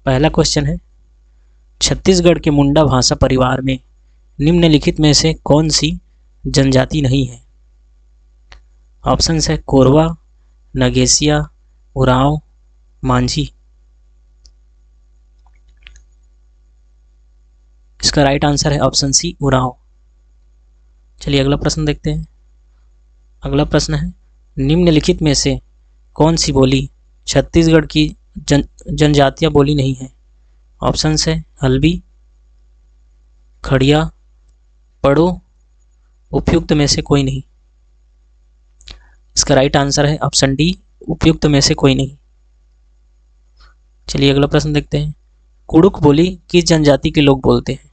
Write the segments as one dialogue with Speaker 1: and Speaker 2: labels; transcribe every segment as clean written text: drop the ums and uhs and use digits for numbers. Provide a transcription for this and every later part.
Speaker 1: पहला क्वेश्चन है, छत्तीसगढ़ के मुंडा भाषा परिवार में निम्नलिखित में से कौन सी जनजाति नहीं है? ऑप्शन है कोरवा, नगेसिया, उरांव, मांझी। इसका राइट आंसर है ऑप्शन सी, उरांव। चलिए अगला प्रश्न देखते हैं। अगला प्रश्न है, निम्नलिखित में से कौन सी बोली छत्तीसगढ़ की जनजातीय बोली नहीं है? ऑप्शन है हल्बी, खड़िया, पड़ो, उपयुक्त में से कोई नहीं। इसका राइट आंसर है ऑप्शन डी, उपयुक्त में से कोई नहीं। चलिए अगला प्रश्न देखते हैं। कुड़ुक बोली किस जनजाति के लोग बोलते हैं?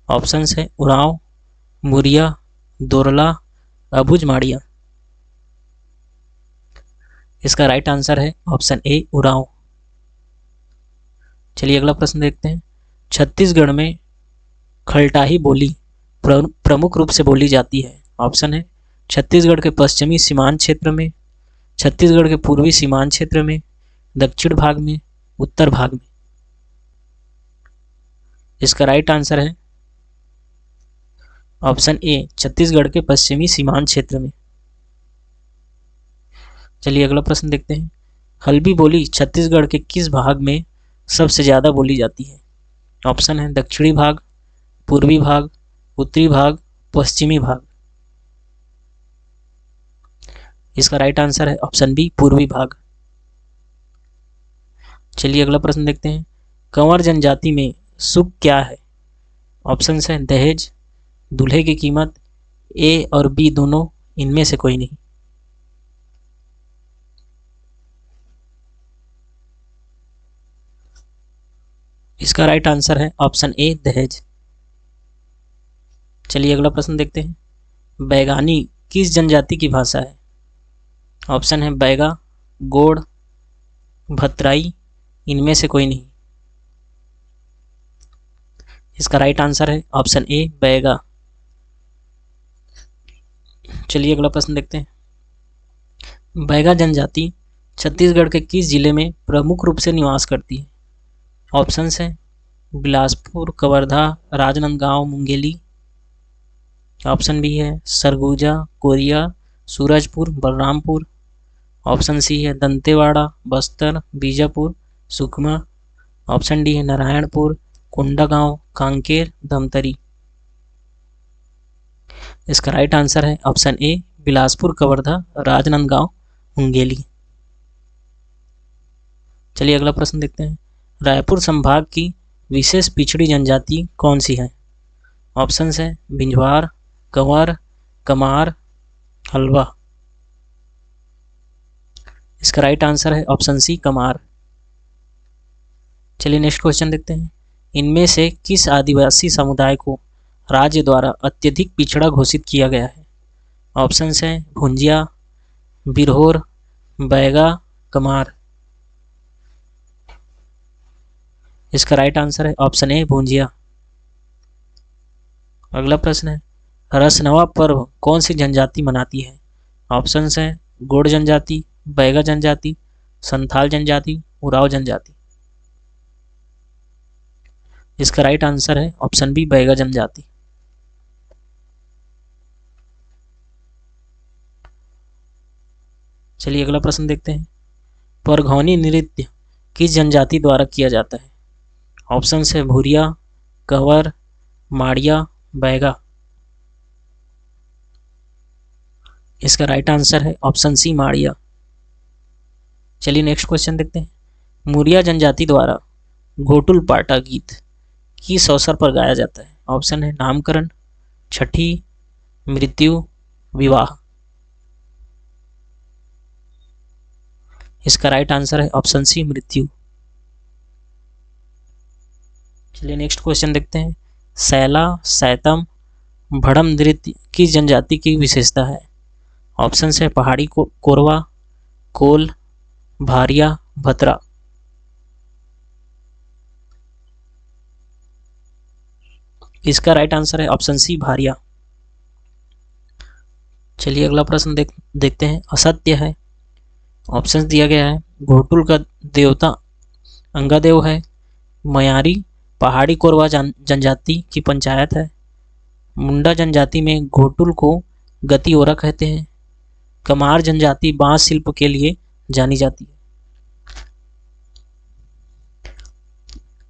Speaker 1: ऑप्शन है उरांव, मुरिया, दोरला, अबुझ माड़िया। इसका राइट आंसर है ऑप्शन ए, उरांव। चलिए अगला प्रश्न देखते हैं। छत्तीसगढ़ में खलटाही बोली प्रमुख रूप से बोली जाती है? ऑप्शन है छत्तीसगढ़ के पश्चिमी सीमांत क्षेत्र में, छत्तीसगढ़ के पूर्वी सीमांत क्षेत्र में, दक्षिण भाग में, उत्तर भाग में। इसका राइट आंसर है ऑप्शन ए, छत्तीसगढ़ के पश्चिमी सीमांत क्षेत्र में। चलिए अगला प्रश्न देखते हैं। हल्बी बोली छत्तीसगढ़ के किस भाग में सबसे ज्यादा बोली जाती है? ऑप्शन है दक्षिणी भाग, पूर्वी भाग, उत्तरी भाग, पश्चिमी भाग। इसका राइट आंसर है ऑप्शन बी, पूर्वी भाग। चलिए अगला प्रश्न देखते हैं। कंवर जनजाति में सुख क्या है? ऑप्शन है दहेज, दूल्हे की कीमत, ए और बी दोनों, इनमें से कोई नहीं। इसका राइट आंसर है ऑप्शन ए, दहेज। चलिए अगला प्रश्न देखते हैं। बैगानी किस जनजाति की भाषा है? ऑप्शन है बैगा, गोड़, भतराई, इनमें से कोई नहीं। इसका राइट आंसर है ऑप्शन ए, बैगा। चलिए अगला प्रश्न देखते हैं। बैगा जनजाति छत्तीसगढ़ के किस जिले में प्रमुख रूप से निवास करती है? ऑप्शन है बिलासपुर, कवर्धा, राजनांदगांव, मुंगेली। ऑप्शन बी है सरगुजा, कोरिया, सूरजपुर, बलरामपुर। ऑप्शन सी है दंतेवाड़ा, बस्तर, बीजापुर, सुकमा। ऑप्शन डी है नारायणपुर, कोंडागांव, कांकेर, धमतरी। इसका राइट आंसर है ऑप्शन ए, बिलासपुर, कवर्धा, राजनांदगांव, मुंगेली। चलिए अगला प्रश्न देखते हैं। रायपुर संभाग की विशेष पिछड़ी जनजाति कौन सी है? ऑप्शन है बिंजवार, कंवर, कमार, हलवा। इसका राइट आंसर है ऑप्शन सी, कमार। चलिए नेक्स्ट क्वेश्चन देखते हैं। इनमें से किस आदिवासी समुदाय को राज्य द्वारा अत्यधिक पिछड़ा घोषित किया गया है? ऑप्शन है भुंजिया, बिरहोर, बैगा, कमार। इसका राइट आंसर है ऑप्शन ए, भुंजिया। अगला प्रश्न है। रसनवा पर्व कौन सी जनजाति मनाती है? ऑप्शन है गोड़ जनजाति, बैगा जनजाति, संथाल जनजाति, उराव जनजाति। इसका राइट आंसर है ऑप्शन बी, बैगा जनजाति। चलिए अगला प्रश्न देखते हैं। परघौनी नृत्य किस जनजाति द्वारा किया जाता है? ऑप्शन है भूरिया, कंवर, माड़िया, बैगा। इसका राइट आंसर है ऑप्शन सी, माड़िया। चलिए नेक्स्ट क्वेश्चन देखते हैं। मुरिया जनजाति द्वारा घोटुल पाटा गीत किस अवसर पर गाया जाता है? ऑप्शन है नामकरण, छठी, मृत्यु, विवाह। इसका राइट आंसर है ऑप्शन सी, मृत्यु। चलिए नेक्स्ट क्वेश्चन देखते हैं। सैला, सैतम, भड़म नृत्य किस जनजाति की विशेषता है? ऑप्शन है पहाड़ी कोरवा, कोल, भारिया, भतरा। इसका राइट आंसर है ऑप्शन सी, भारिया। चलिए अगला प्रश्न देखते हैं। असत्य है। ऑप्शन दिया गया है घोटुल का देवता अंगादेव है, मयारी पहाड़ी कोरवा जनजाति की पंचायत है। मुंडा जनजाति में घोटुल को गति ओरा कहते हैं। कमार जनजाति बांस शिल्प के लिए जानी जाती है।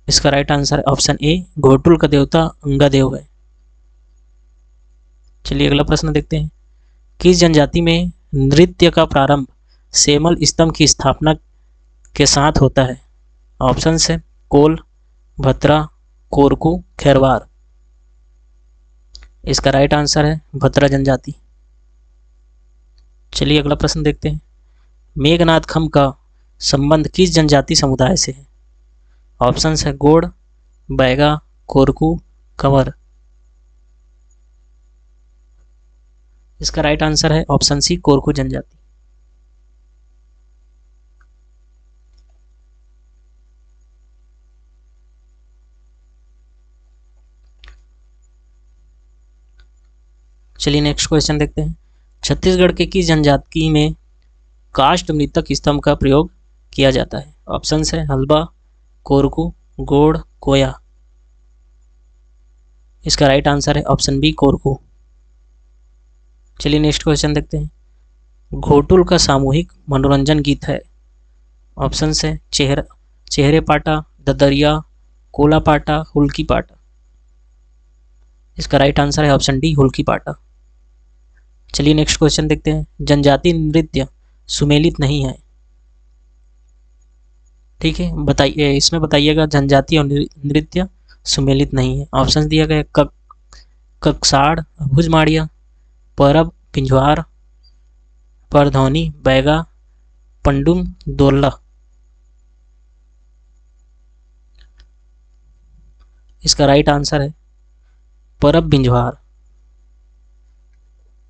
Speaker 1: इसका right answer option A, ghotul का देवता अंगादेव है। चलिए अगला प्रश्न देखते हैं। किस जनजाति में नृत्य का प्रारंभ सेमल स्तंभ की स्थापना के साथ होता है? ऑप्शन है कोल, भत्रा, कोरकू, खैरवार। इसका राइट आंसर है भत्रा जनजाति। चलिए अगला प्रश्न देखते हैं। मेघनाद खम का संबंध किस जनजाति समुदाय से है? ऑप्शन है गोड़, बैगा, कोरकू, कंवर। इसका राइट आंसर है ऑप्शन सी, कोरकू जनजाति। चलिए नेक्स्ट क्वेश्चन देखते हैं। छत्तीसगढ़ के किस जनजाति में काष्ठ मृतक स्तंभ का प्रयोग किया जाता है? ऑप्शन है हल्बा, कोरकू, गोड़, कोया। इसका राइट आंसर है ऑप्शन बी, कोरकू। चलिए नेक्स्ट क्वेश्चन देखते हैं। घोटुल का सामूहिक मनोरंजन गीत है। ऑप्शन है चेहरे पाटा, ददरिया, कोला पाटा, हुल्की पाटा। इसका राइट आंसर है ऑप्शन डी, हुल्की पाटा। चलिए नेक्स्ट क्वेश्चन देखते हैं। जनजाति नृत्य सुमेलित नहीं है। ठीक है, बताइए, इसमें बताइएगा जनजाति और नृत्य सुमेलित नहीं है। ऑप्शन दिया गया ककसाड़, भुजमाड़िया, परब, पिंजवार, परधौनी, बैगा, पंडुम, दोरला। इसका राइट आंसर है परब बिंजवार।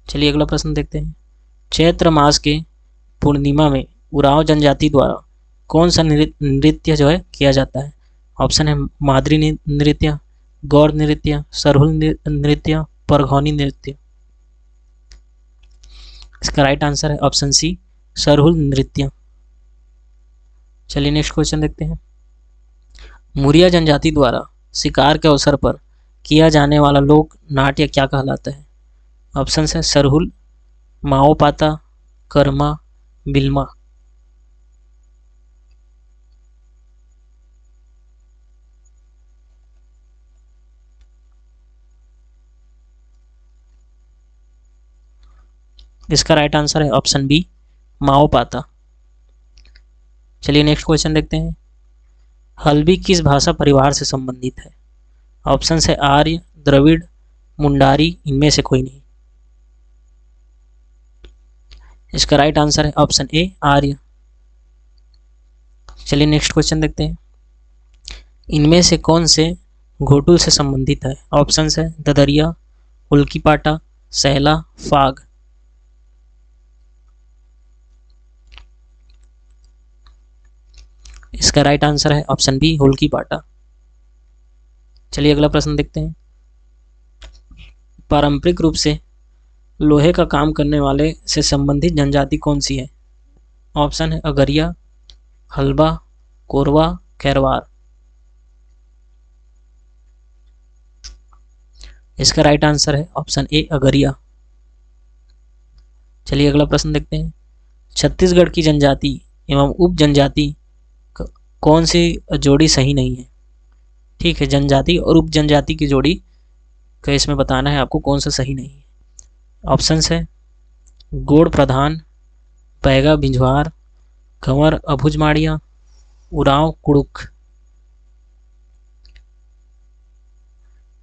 Speaker 1: चलिए अगला प्रश्न देखते हैं। चैत्र मास के पूर्णिमा में उरांव जनजाति द्वारा कौन सा नृत्य जो है किया जाता है? ऑप्शन है मादरी नृत्य, गौर नृत्य, सरहुल नृत्य, परघौनी नृत्य। इसका राइट आंसर है ऑप्शन सी, सरहुल नृत्य। चलिए नेक्स्ट क्वेश्चन देखते हैं। मुरिया जनजाति द्वारा शिकार के अवसर पर किया जाने वाला लोक नाट्य क्या कहलाता है? ऑप्शन है सरहुल, माओपाता, कर्मा, बिल्मा। इसका राइट आंसर है ऑप्शन बी, माओपाता। चलिए नेक्स्ट क्वेश्चन देखते हैं। हल्बी किस भाषा परिवार से संबंधित है? ऑप्शन है आर्य, द्रविड़, मुंडारी, इनमें से कोई नहीं। इसका राइट आंसर है ऑप्शन ए, आर्य। चलिए नेक्स्ट क्वेश्चन देखते हैं। इनमें से कौन से घोटुल से संबंधित है? ऑप्शन है ददरिया, हुल्की पाटा, सहला, फाग। इसका राइट आंसर है ऑप्शन बी, हुल्की पाटा। चलिए अगला प्रश्न देखते हैं। पारंपरिक रूप से लोहे का काम करने वाले से संबंधित जनजाति कौन सी है? ऑप्शन है अगरिया, हल्बा, कोरवा, खैरवार। इसका राइट आंसर है ऑप्शन ए, अगरिया। चलिए अगला प्रश्न देखते हैं। छत्तीसगढ़ की जनजाति एवं उप जनजाति कौन सी जोड़ी सही नहीं है? ठीक है, जनजाति और उप जनजाति की जोड़ी का इसमें बताना है आपको कौन सा सही नहीं है। ऑप्शन है गोड़ प्रधान, बैगा बिंजवार, कंवर अभुजमाड़िया, उरांव कुड़ुक।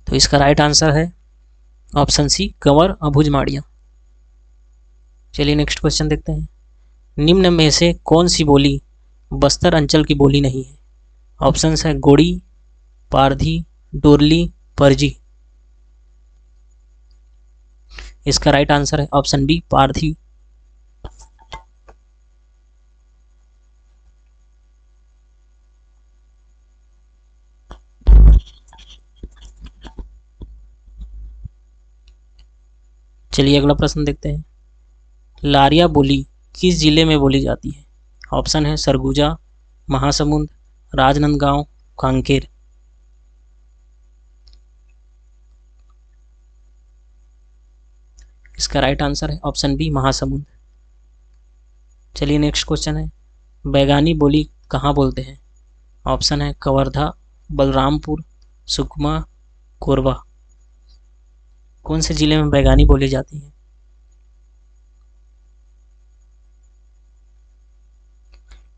Speaker 1: तो इसका राइट आंसर है ऑप्शन सी, कंवर अभुजमाड़िया। चलिए नेक्स्ट क्वेश्चन देखते हैं। निम्न में से कौन सी बोली बस्तर अंचल की बोली नहीं है? ऑप्शन है गोड़ी, पारधी, डोरली, परजी। इसका राइट आंसर है ऑप्शन बी, पारधी। चलिए अगला प्रश्न देखते हैं। लारिया बोली किस जिले में बोली जाती है? ऑप्शन है सरगुजा, महासमुंद, राजनांदगांव, कांकेर। इसका राइट आंसर है ऑप्शन बी महासमुंद। चलिए नेक्स्ट क्वेश्चन है, बैगानी बोली कहाँ बोलते हैं? ऑप्शन है कवर्धा, बलरामपुर, सुकमा, कोरबा। कौन से जिले में बैगानी बोली जाती है?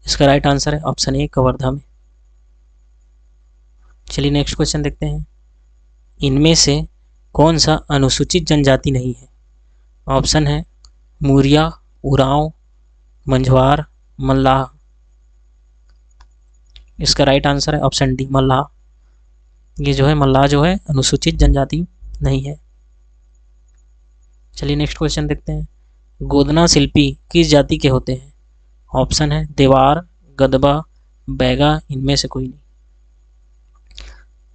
Speaker 1: इसका राइट आंसर है ऑप्शन ए कवर्धा में। चलिए नेक्स्ट क्वेश्चन देखते हैं, इनमें से कौन सा अनुसूचित जनजाति नहीं है? ऑप्शन है मूरिया, उरांव, मंझवार, मल्लाह। इसका राइट आंसर है ऑप्शन डी मल्लाह। ये जो है मल्लाह जो है अनुसूचित जनजाति नहीं है। चलिए नेक्स्ट क्वेश्चन देखते हैं, गोदना शिल्पी किस जाति के होते हैं? ऑप्शन है देवार, गदबा, बैगा, इनमें से कोई नहीं।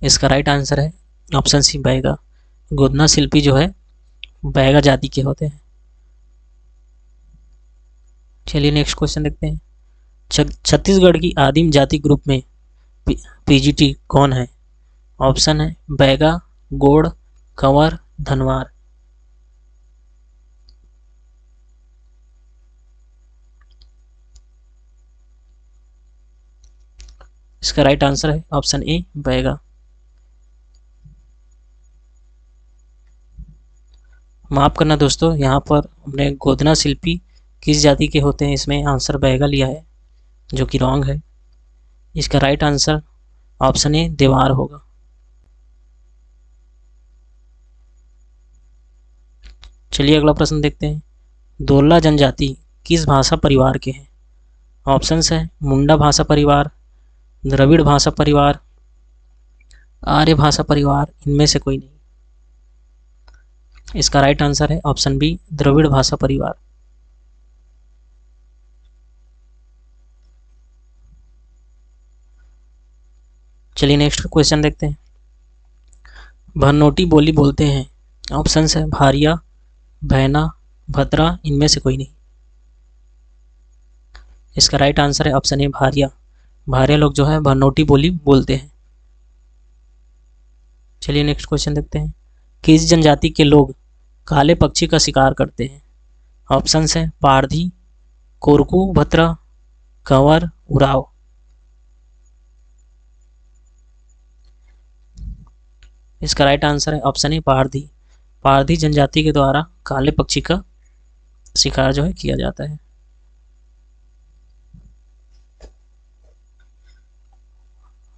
Speaker 1: इसका राइट आंसर है ऑप्शन सी बैगा। गोदना शिल्पी जो है बैगा जाति के होते हैं। चलिए नेक्स्ट क्वेश्चन देखते हैं, छत्तीसगढ़ की आदिम जाति ग्रुप में पीजीटी कौन है? ऑप्शन है बैगा, गोड़, कंवर, धनवार। इसका राइट आंसर है ऑप्शन ए बैगा। माफ करना दोस्तों, यहाँ पर हमने गोदना शिल्पी किस जाति के होते हैं इसमें आंसर बैगा लिया है, जो कि रॉन्ग है। इसका राइट आंसर ऑप्शन ए देवार होगा। चलिए अगला प्रश्न देखते हैं, दोरला जनजाति किस भाषा परिवार के हैं? ऑप्शंस है मुंडा भाषा परिवार, द्रविड़ भाषा परिवार, आर्य भाषा परिवार, इनमें से कोई नहीं। इसका राइट आंसर है ऑप्शन बी द्रविड़ भाषा परिवार। चलिए नेक्स्ट क्वेश्चन देखते हैं, भरनोटी बोली बोलते हैं? ऑप्शंस है भारिया, भैना, भद्रा, इनमें से कोई नहीं। इसका राइट आंसर है ऑप्शन ए भारिया। भारिया लोग जो है भरनोटी बोली बोलते हैं। चलिए नेक्स्ट क्वेश्चन देखते हैं, किस जनजाति के लोग काले पक्षी का शिकार करते हैं? ऑप्शंस है पारधी, कोरकू, भत्रा, कंवर, उराव। इसका राइट आंसर है ऑप्शन ए पारधी। पारधी जनजाति के द्वारा काले पक्षी का शिकार जो है किया जाता है।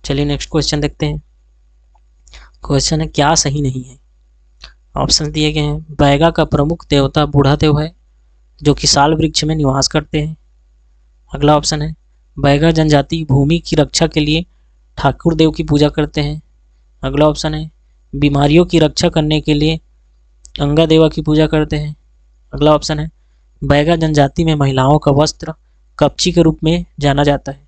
Speaker 1: चलिए नेक्स्ट क्वेश्चन देखते हैं, क्वेश्चन है क्या सही नहीं है? ऑप्शन दिए गए हैं, बैगा का प्रमुख देवता बूढ़ा देव है, जो कि साल वृक्ष में निवास करते हैं। अगला ऑप्शन है बैगा जनजाति भूमि की रक्षा के लिए ठाकुर देव की पूजा करते हैं। अगला ऑप्शन है बीमारियों की रक्षा करने के लिए अंगा देवा की पूजा करते हैं। अगला ऑप्शन है बैगा जनजाति में महिलाओं का वस्त्र कपची के रूप में जाना जाता है।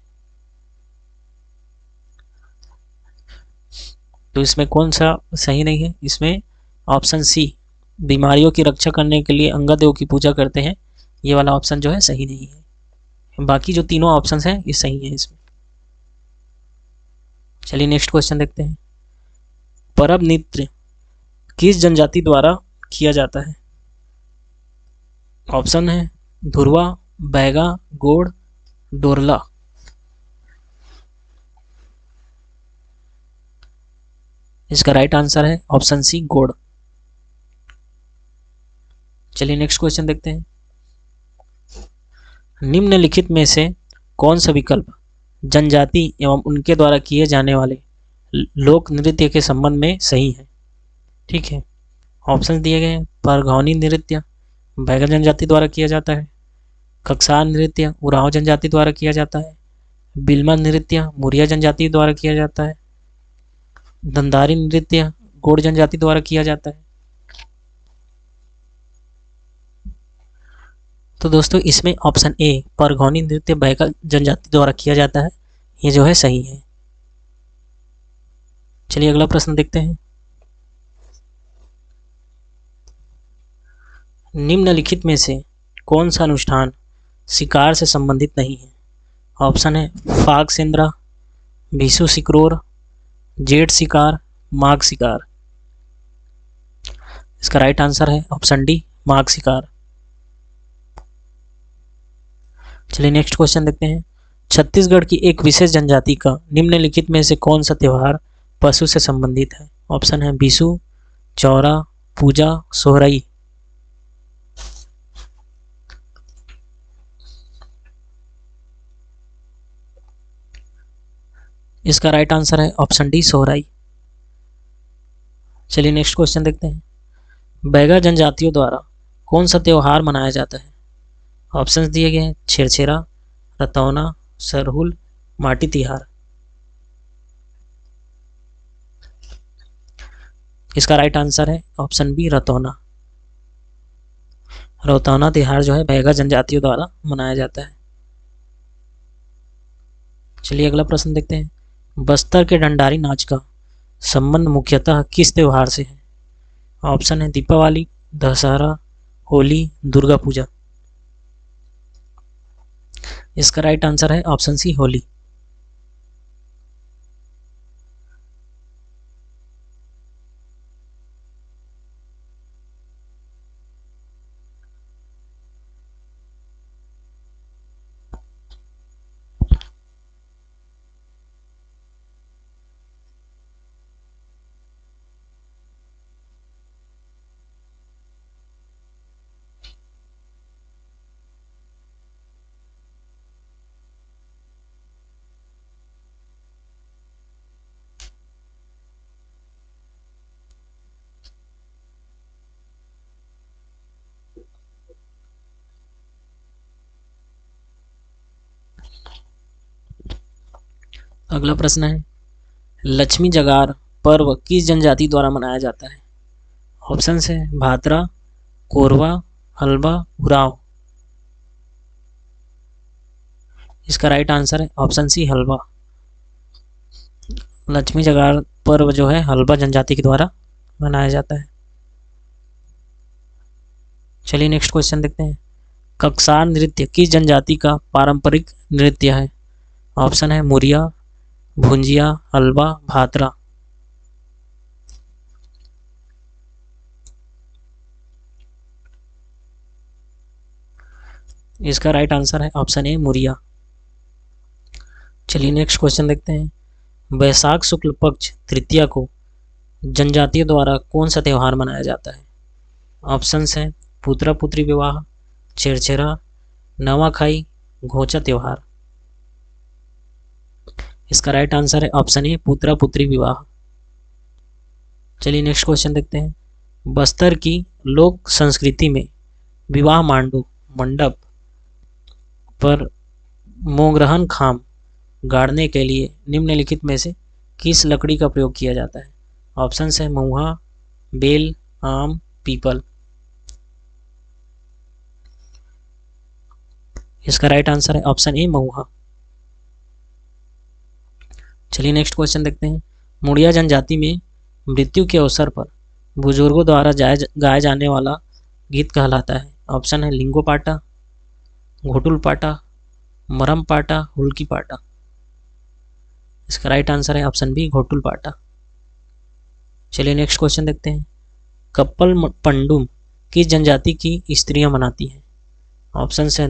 Speaker 1: तो इसमें कौन सा सही नहीं है? इसमें ऑप्शन सी बीमारियों की रक्षा करने के लिए अंगा देव की पूजा करते हैं, ये वाला ऑप्शन जो है सही नहीं है। बाकी जो तीनों ऑप्शन हैं ये सही है इसमें। चलिए नेक्स्ट क्वेश्चन देखते हैं, परब नृत्य किस जनजाति द्वारा किया जाता है? ऑप्शन है धुरवा, बैगा, गोड़, डोरला। इसका राइट आंसर है ऑप्शन सी गोड़। चलिए नेक्स्ट क्वेश्चन देखते हैं, निम्नलिखित में से कौन सा विकल्प जनजाति एवं उनके द्वारा किए जाने वाले लोक नृत्य के संबंध में सही है? ठीक है, ऑप्शन दिए गए हैं, परघौनी नृत्य बैगा जनजाति द्वारा किया जाता है, कक्सार नृत्य उरांव जनजाति द्वारा किया जाता है, बिल्मा नृत्य मुरिया जनजाति द्वारा किया जाता है, दंदारी नृत्य गोड़ जनजाति द्वारा किया जाता है। तो दोस्तों इसमें ऑप्शन ए परघौनी नृत्य बैगा जनजाति द्वारा किया जाता है, ये जो है सही है। चलिए अगला प्रश्न देखते हैं, निम्नलिखित में से कौन सा अनुष्ठान शिकार से संबंधित नहीं है? ऑप्शन है फाग सेंद्रा, बीसू सिकरोर, जेठ शिकार, माघ शिकार। इसका राइट आंसर है ऑप्शन डी माघ शिकार। चलिए नेक्स्ट क्वेश्चन देखते हैं। छत्तीसगढ़ की एक विशेष जनजाति का निम्नलिखित में से कौन सा त्योहार पशु से संबंधित है? ऑप्शन है बिशु, चौरा, पूजा, सोहराई। इसका राइट आंसर है ऑप्शन डी, सोहराई। चलिए नेक्स्ट क्वेश्चन देखते हैं। बैगा जनजातियों द्वारा कौन सा त्योहार मनाया जाता है? ऑप्शंस दिए गए हैं छेरछेरा, रतौना, सरहुल, माटी तिहार। इसका राइट आंसर है ऑप्शन बी, रतौना। रतौना तिहार जो है बैगा जनजातियों द्वारा मनाया जाता है। चलिए अगला प्रश्न देखते हैं। बस्तर के डंडारी नाच का संबंध मुख्यतः किस त्योहार से है? ऑप्शन है दीपावली, दशहरा, होली, दुर्गा पूजा। इसका राइट आंसर है ऑप्शन सी, होली। अगला प्रश्न है। लक्ष्मी जगार पर्व किस जनजाति द्वारा मनाया जाता है? ऑप्शन है भादरा, कोरवा, हल्बा, उराव। इसका राइट आंसर है ऑप्शन सी, हल्बा। लक्ष्मी जगार पर्व जो है हल्बा जनजाति के द्वारा मनाया जाता है। चलिए नेक्स्ट क्वेश्चन देखते हैं। कक्सार नृत्य किस जनजाति का पारंपरिक नृत्य है? ऑप्शन है मुरिया, भुंजिया, हल्बा, भातरा। इसका राइट आंसर है ऑप्शन ए, मुरिया। चलिए नेक्स्ट क्वेश्चन देखते हैं। वैशाख शुक्ल पक्ष तृतीया को जनजातियों द्वारा कौन सा त्यौहार मनाया जाता है? ऑप्शंस हैं पुत्रा पुत्री विवाह, छेरछेरा, नवाखाई, घोचा त्योहार। इसका राइट आंसर है ऑप्शन ए, पुत्रा पुत्री विवाह। चलिए नेक्स्ट क्वेश्चन देखते हैं। बस्तर की लोक संस्कृति में विवाह मंडप पर मोगरहन खाम गाड़ने के लिए निम्नलिखित में से किस लकड़ी का प्रयोग किया जाता है? ऑप्शन है महुआ, बेल, आम, पीपल। इसका राइट आंसर है ऑप्शन ए, महुआ। चलिए नेक्स्ट क्वेश्चन देखते हैं। मुड़िया जनजाति में मृत्यु के अवसर पर बुजुर्गों द्वारा गाया जाने वाला गीत कहलाता है? ऑप्शन है लिंगो पाटा, घोटुल पाटा, मरम पाटा, हुल्की पाटा। इसका राइट आंसर है ऑप्शन बी, घोटुल पाटा। चलिए नेक्स्ट क्वेश्चन देखते हैं। कप्पल पंडुम किस जनजाति की स्त्रियां मनाती हैं? ऑप्शन है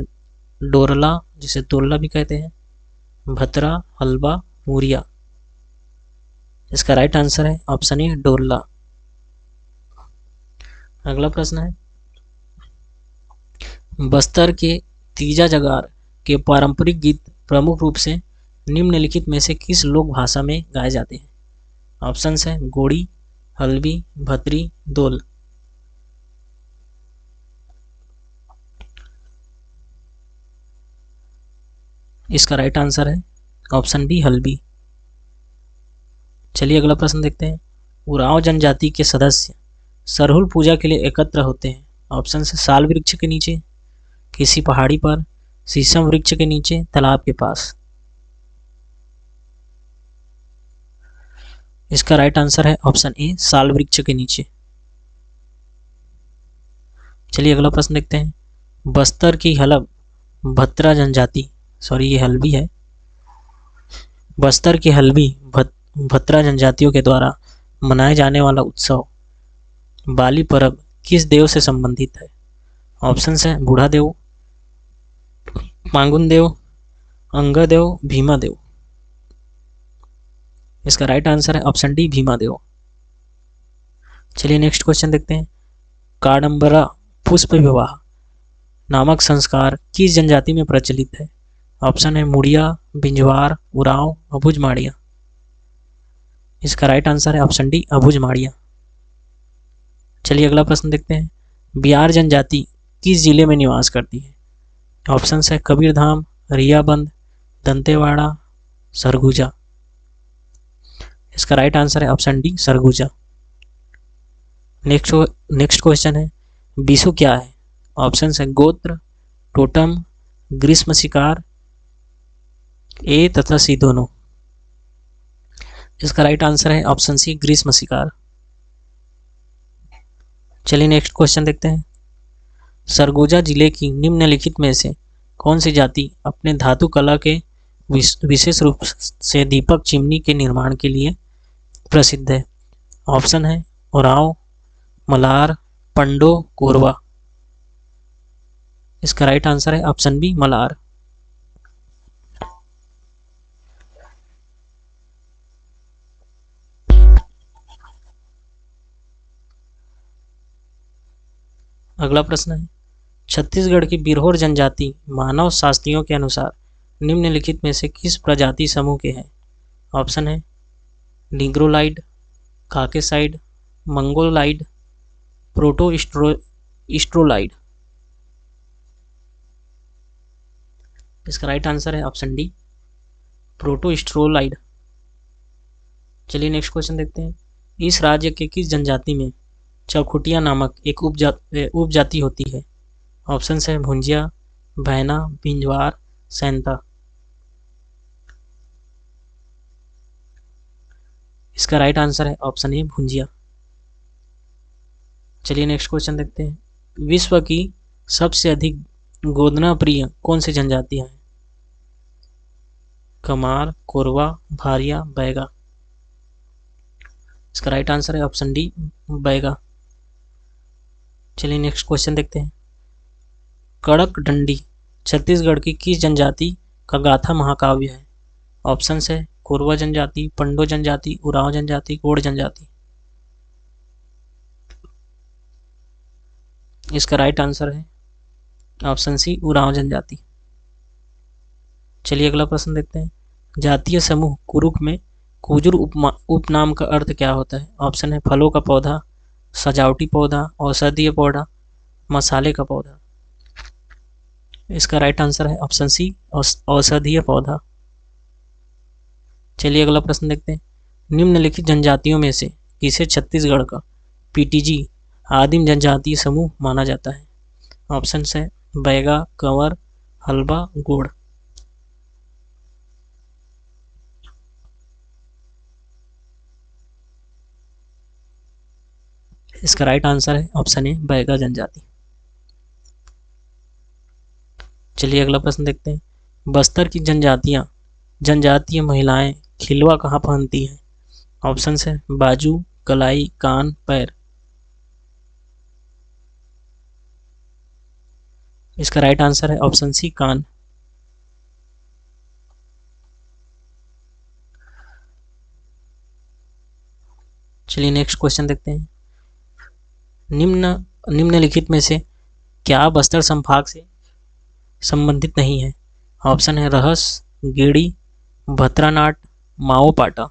Speaker 1: डोरला, जिसे तोरला भी कहते हैं, भतरा, हल्बा, मुरिया। इसका राइट आंसर है ऑप्शन ए, डोरला। अगला प्रश्न है। बस्तर के तीजा जगार के पारंपरिक गीत प्रमुख रूप से निम्नलिखित में से किस लोक भाषा में गाए जाते हैं? ऑप्शन है गोड़ी, हल्बी, भतरी, दोल। इसका राइट आंसर है ऑप्शन बी, हल्बी। चलिए अगला प्रश्न देखते हैं। उरांव जनजाति के सदस्य सरहुल पूजा के लिए एकत्र होते हैं? ऑप्शन है साल वृक्ष के नीचे, किसी पहाड़ी पर, शीशम वृक्ष के नीचे, तालाब के पास। इसका राइट आंसर है ऑप्शन ए, साल वृक्ष के नीचे। चलिए अगला प्रश्न देखते हैं। बस्तर की हलब भत्रा जनजाति, सॉरी ये हल्बी है, बस्तर की हल्बी भत्रा जनजातियों के द्वारा मनाए जाने वाला उत्सव बाली पर्व किस देव से संबंधित है? ऑप्शन है बूढ़ादेव, मांगुनदेव, अंगदेव, भीमादेव। इसका राइट आंसर है ऑप्शन डी भीमादेव। चलिए नेक्स्ट क्वेश्चन देखते हैं। काडम्बरा पुष्प विवाह नामक संस्कार किस जनजाति में प्रचलित है? ऑप्शन है मुड़िया, बिंजवार, उरांव, अबुझ माड़िया। इसका राइट आंसर है ऑप्शन डी अबुझ माड़िया। चलिए अगला प्रश्न देखते हैं। बिहार जनजाति किस जिले में निवास करती है? ऑप्शन है कबीरधाम, रियाबंद, दंतेवाड़ा, सरगुजा। इसका राइट आंसर है option D Surguja. Next question है। बीसू क्या है? ऑप्शन है गोत्र, टोटम, ग्रीष्म शिकार, ए तथा सी दोनों। इसका राइट आंसर है ऑप्शन सी ग्रीष्म शिकार। चलिए नेक्स्ट क्वेश्चन देखते हैं। सरगुजा जिले की निम्नलिखित में से कौन सी जाति अपने धातु कला के विशेष रूप से दीपक चिमनी के निर्माण के लिए प्रसिद्ध है? ऑप्शन है उरांव, मलार, पंडो, कोरवा। इसका राइट आंसर है ऑप्शन बी मलार। अगला प्रश्न है। छत्तीसगढ़ की बिरहोर जनजाति मानव शास्त्रियों के अनुसार निम्नलिखित में से किस प्रजाति समूह के हैं? ऑप्शन है निग्रोलाइड, काकेसाइड, मंगोलाइड, प्रोटो स्ट्रोलाइड। इसका राइट आंसर है ऑप्शन डी प्रोटो स्ट्रोलाइड। चलिए नेक्स्ट क्वेश्चन देखते हैं। इस राज्य के किस जनजाति में चौखुटिया नामक एक उपजाति होती है? ऑप्शन है भुंजिया, भैना, बिंजवार, सैंता। इसका राइट आंसर है ऑप्शन ए भुंजिया। चलिए नेक्स्ट क्वेश्चन देखते हैं। विश्व की सबसे अधिक गोदना प्रिय कौन सी जनजाति है? कमार, कोरवा, भारिया, बैगा। इसका राइट आंसर है ऑप्शन डी बैगा। चलिए नेक्स्ट क्वेश्चन देखते हैं। कड़क डंडी छत्तीसगढ़ की किस जनजाति का गाथा महाकाव्य है? ऑप्शन है कोरवा जनजाति, पंडो जनजाति, उरांव जनजाति, गोंड जनजाति। इसका राइट आंसर है ऑप्शन सी उरांव जनजाति। चलिए अगला प्रश्न देखते हैं। जातीय समूह कुरुख में कुजुर उपनाम का अर्थ क्या होता है? ऑप्शन है फलों का पौधा, सजावटी पौधा, औषधीय पौधा, मसाले का पौधा। इसका राइट आंसर है ऑप्शन सी औषधीय पौधा। चलिए अगला प्रश्न देखते हैं। निम्नलिखित जनजातियों में से किसे छत्तीसगढ़ का पीटीजी आदिम जनजातीय समूह माना जाता है? ऑप्शन है बैगा, कंवर, हल्बा, गोड़। इसका राइट आंसर है ऑप्शन ए बैगा जनजाति। चलिए अगला प्रश्न देखते हैं। बस्तर की जनजातीय महिलाएं खिलवा कहाँ पहनती हैं? ऑप्शन है बाजू, कलाई, कान, पैर। इसका राइट आंसर है ऑप्शन सी कान। चलिए नेक्स्ट क्वेश्चन देखते हैं। निम्नलिखित में से क्या बस्तर संभाग से संबंधित नहीं है? ऑप्शन है रहस, गेड़ी, भत्रानाट, माओ पाटा।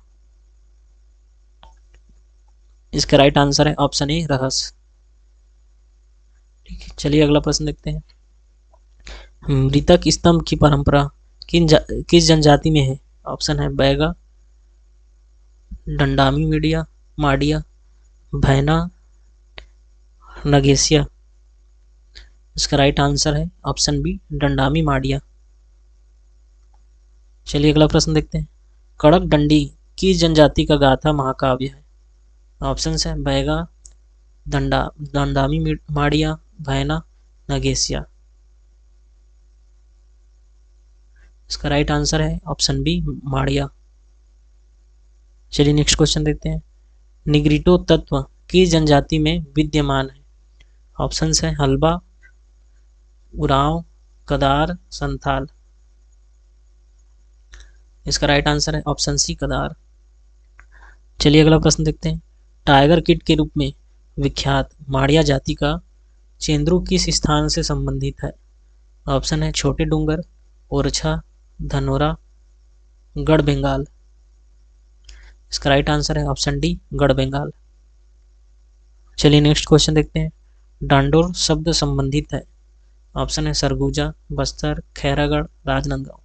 Speaker 1: इसका राइट आंसर है ऑप्शन ए रहस। ठीक है, चलिए अगला प्रश्न देखते हैं। मृतक स्तंभ की परंपरा किस जनजाति में है? ऑप्शन है बैगा, डंडामी मीडिया, माडिया, भैना, नगेसिया। इसका राइट आंसर है ऑप्शन बी डंडामी माडिया। चलिए अगला प्रश्न देखते हैं। कड़क डंडी किस जनजाति का गाथा महाकाव्य है? ऑप्शन है बैगा, दंडामी माडिया, भैना, नगेसिया। इसका राइट आंसर है ऑप्शन बी माडिया। चलिए नेक्स्ट क्वेश्चन देखते हैं। निग्रिटो तत्व किस जनजाति में विद्यमान है? ऑप्शन है हल्बा, उरांव, कदार, संथाल। इसका राइट आंसर है ऑप्शन सी, कदार। चलिए अगला प्रश्न देखते हैं। टाइगर किड के रूप में विख्यात माड़िया जाति का चेंद्रू किस स्थान से संबंधित है? ऑप्शन है छोटे डूंगर, ओरछा, धनोरा, गढ़ बंगाल। इसका राइट आंसर है ऑप्शन डी, गढ़ बंगाल। चलिए नेक्स्ट क्वेश्चन देखते हैं। डांडोर शब्द संबंधित है? ऑप्शन है सरगुजा, बस्तर, खैरागढ़, राजनांदगांव।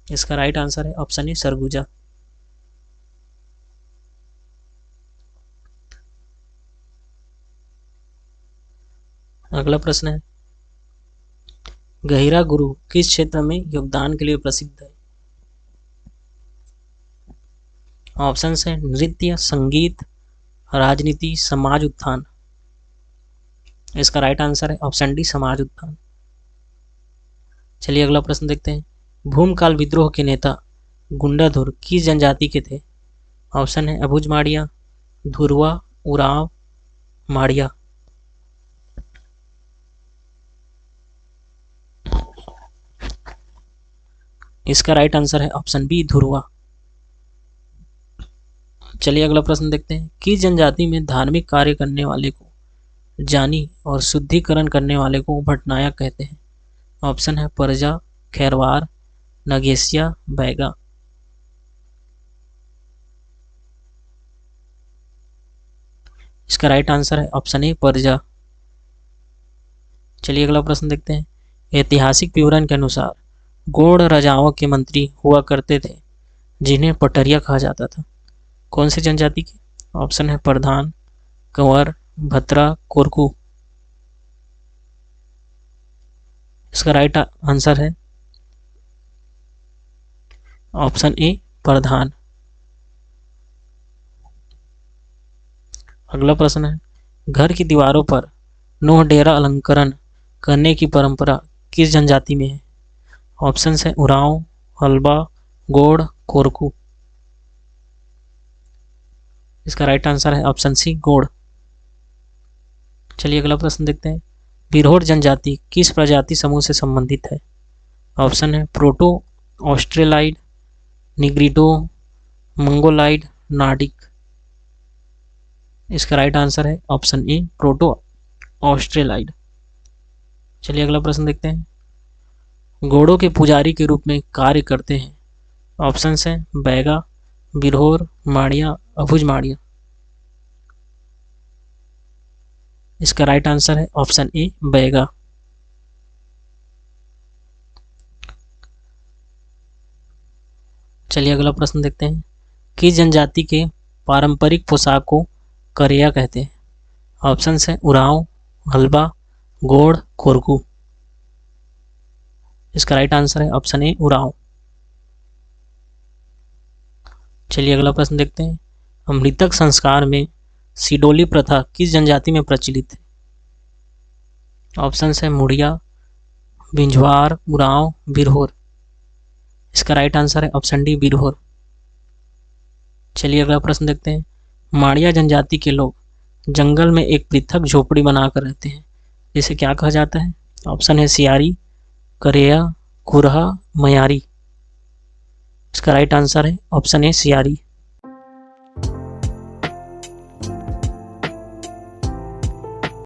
Speaker 1: इसका राइट आंसर है ऑप्शन ए, सरगुजा। अगला प्रश्न है। गहिरा गुरु किस क्षेत्र में योगदान के लिए प्रसिद्ध है? ऑप्शन है नृत्य, संगीत, राजनीति, समाज उत्थान। इसका राइट आंसर है ऑप्शन डी, समाज उत्थान। चलिए अगला प्रश्न देखते हैं। भूमकाल विद्रोह के नेता गुंडाधुर किस जनजाति के थे? ऑप्शन है अबुझ माड़िया, धुरवा, उरांव, माड़िया। इसका राइट आंसर है ऑप्शन बी, धुरवा। चलिए अगला प्रश्न देखते हैं। किस जनजाति में धार्मिक कार्य करने वाले को जानी और शुद्धिकरण करने वाले को भटनायक कहते हैं? ऑप्शन है परजा, खैरवार, नगेशिया, बैगा। इसका राइट आंसर है ऑप्शन ए, परजा। चलिए अगला प्रश्न देखते हैं। ऐतिहासिक विवरण के अनुसार गौड़ राजाओं के मंत्री हुआ करते थे जिन्हें पटरिया कहा जाता था, कौन सी जनजाति के? ऑप्शन है प्रधान, कंवर, भत्रा, कोरकू। इसका राइट आंसर है ऑप्शन ए, प्रधान। अगला प्रश्न है। घर की दीवारों पर नोह डेरा अलंकरण करने की परंपरा किस जनजाति में है? ऑप्शन है उरांव, हल्बा, गौड़, कोरकू। इसका राइट आंसर है ऑप्शन सी, गौड़। चलिए अगला प्रश्न देखते हैं। बिरहोर जनजाति किस प्रजाति समूह से संबंधित है? ऑप्शन है प्रोटो ऑस्ट्रेलाइड, निग्रिडो, मंगोलाइड, नार्डिक। इसका राइट आंसर है ऑप्शन ए, प्रोटो ऑस्ट्रेलाइड। चलिए अगला प्रश्न देखते हैं। घोड़ों के पुजारी के रूप में कार्य करते हैं? ऑप्शन है बैगा, बिरहोर, माड़िया, अबुझ माड़िया। इसका राइट आंसर है ऑप्शन ए, बैगा। चलिए अगला प्रश्न देखते हैं। किस जनजाति के पारंपरिक पोशाक को करेया कहते हैं? ऑप्शन है उरांव, हल्बा, गौड़, कोरकू। इसका राइट आंसर है ऑप्शन ए, उरांव। चलिए अगला प्रश्न देखते हैं। मृतक संस्कार में सिडोली प्रथा किस जनजाति में प्रचलित है? ऑप्शन है मुड़िया, बिंझवार, उरांव, बिरहोर। इसका राइट आंसर है ऑप्शन डी, बिरहोर। चलिए अगला प्रश्न देखते हैं। माड़िया जनजाति के लोग जंगल में एक पृथक झोपड़ी बनाकर रहते हैं, जिसे क्या कहा जाता है? ऑप्शन है सियारी, करेया, कुरहा, मयारी। इसका राइट आंसर है ऑप्शन ए, सियारी।